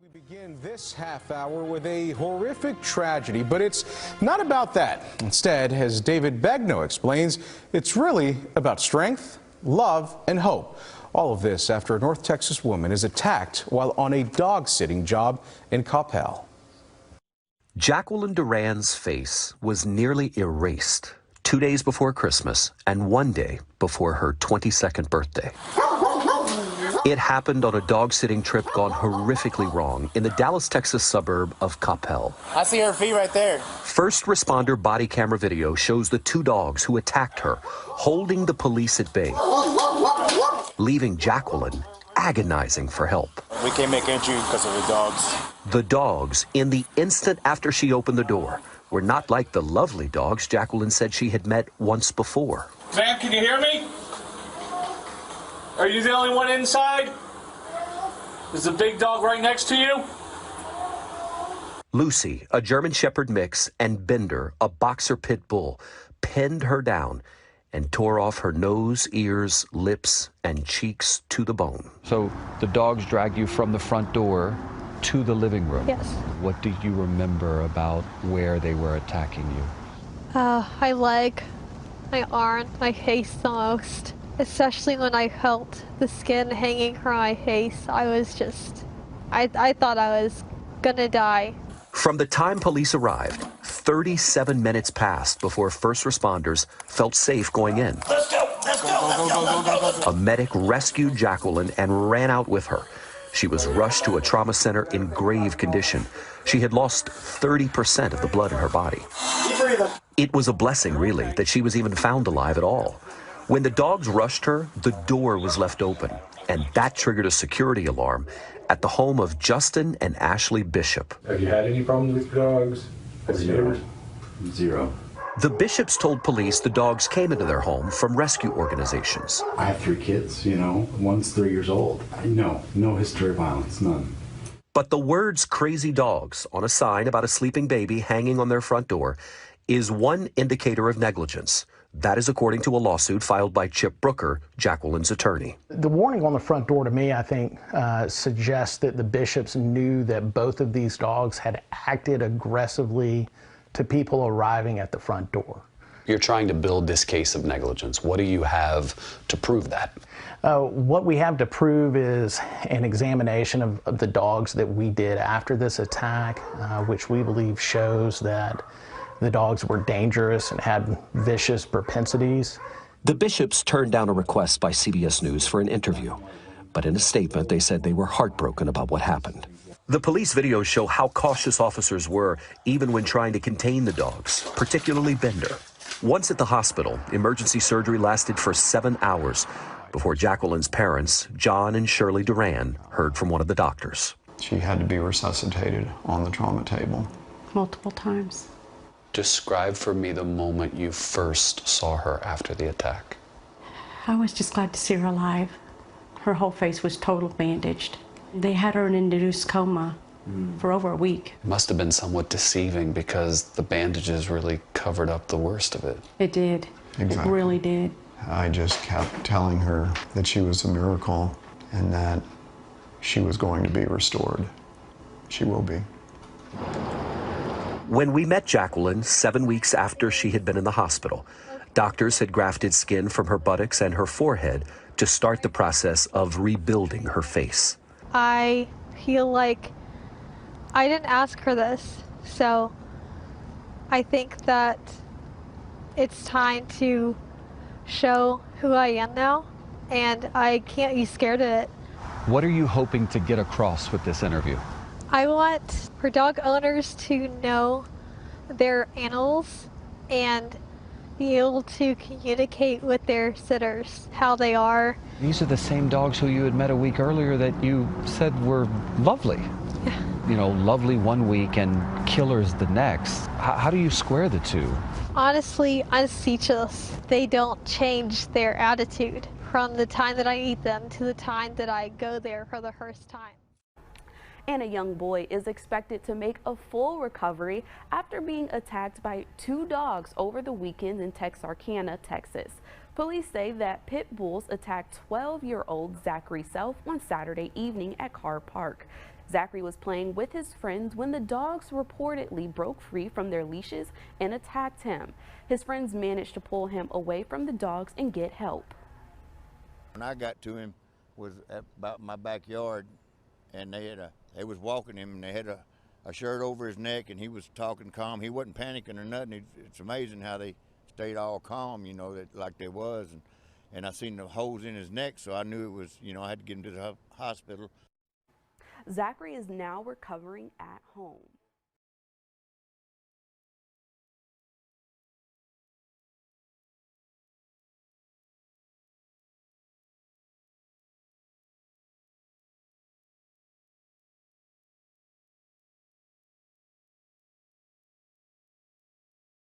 We begin this half hour with a horrific tragedy, but it's not about that. Instead, as David Begnaud explains, it's really about strength, love, and hope. All of this after a North Texas woman is attacked while on a dog-sitting job in Coppell. Jacqueline Duran's face was nearly erased 2 days before Christmas and 1 day before her 22nd birthday. It happened on a dog-sitting trip gone horrifically wrong in the Dallas, Texas suburb of Coppell. I see her feet right there. First responder body camera video shows the two dogs who attacked her holding the police at bay, leaving Jacqueline agonizing for help. We can't make entry because of the dogs. The dogs, in the instant after she opened the door, were not like the lovely dogs Jacqueline said she had met once before. Ma'am, can you hear me? Are you the only one inside? Is the big dog right next to you? Lucy, a German Shepherd mix, and Bender, a boxer pit bull, pinned her down and tore off her nose, ears, lips, and cheeks to the bone. So the dogs dragged you from the front door to the living room? Yes. What do you remember about where they were attacking you? My leg, my arm, my face the most. Especially when I felt the skin hanging from my face. I was just, I thought I was gonna die. From the time police arrived, 37 minutes passed before first responders felt safe going in. Let's go, let's go, let's go, go, go, go, go. A medic rescued Jacqueline and ran out with her. She was rushed to a trauma center in grave condition. She had lost 30% of the blood in her body. It was a blessing, really, that she was even found alive at all. When the dogs rushed her, the door was left open, and that triggered a security alarm at the home of Justin and Ashley Bishop. Have you had any problems with dogs? Zero. The Bishops told police the dogs came into their home from rescue organizations. I have 3 kids, one's 3 years old. No history of violence, none. But the words "crazy dogs" on a sign about a sleeping baby hanging on their front door is one indicator of negligence. That is according to a lawsuit filed by Chip Brooker, Jacqueline's attorney. The warning on the front door to me, I think, suggests that the Bishops knew that both of these dogs had acted aggressively to people arriving at the front door. You're trying to build this case of negligence. What do you have to prove that? What we have to prove is an examination of the dogs that we did after this attack, which we believe shows that the dogs were dangerous and had vicious propensities. The Bishops turned down a request by CBS News for an interview, but in a statement they said they were heartbroken about what happened. The police videos show how cautious officers were even when trying to contain the dogs, particularly Bender. Once at the hospital, emergency surgery lasted for 7 hours before Jacqueline's parents, John and Shirley Duran, heard from one of the doctors. She had to be resuscitated on the trauma table. Multiple times. Describe for me the moment you first saw her after the attack. I was just glad to see her alive. Her whole face was totally bandaged. They had her in an induced coma for over a week. It must have been somewhat deceiving because the bandages really covered up the worst of it. It did. Exactly. It really did. I just kept telling her that she was a miracle and that she was going to be restored. She will be. When we met Jacqueline 7 weeks after she had been in the hospital, doctors had grafted skin from her buttocks and her forehead to start the process of rebuilding her face. I feel like I didn't ask for this, so I think that it's time to show who I am now, and I can't be scared of it. What are you hoping to get across with this interview? I want for dog owners to know their animals and be able to communicate with their sitters how they are. These are the same dogs who you had met a week earlier that you said were lovely. Yeah. Lovely 1 week and killers the next. How do you square the two? Honestly, I'm speechless. They don't change their attitude from the time that I meet them to the time that I go there for the first time. And a young boy is expected to make a full recovery after being attacked by 2 dogs over the weekend in Texarkana, Texas. Police say that pit bulls attacked 12-year-old Zachary Self on Saturday evening at Carr Park. Zachary was playing with his friends when the dogs reportedly broke free from their leashes and attacked him. His friends managed to pull him away from the dogs and get help. When I got to him was about my backyard, and they was walking him, and they had a shirt over his neck, and he was talking calm. He wasn't panicking or nothing. It's amazing how they stayed all calm, you know, like they was. And I seen the holes in his neck, so I knew it was, you know, I had to get him to the hospital. Zachary is now recovering at home.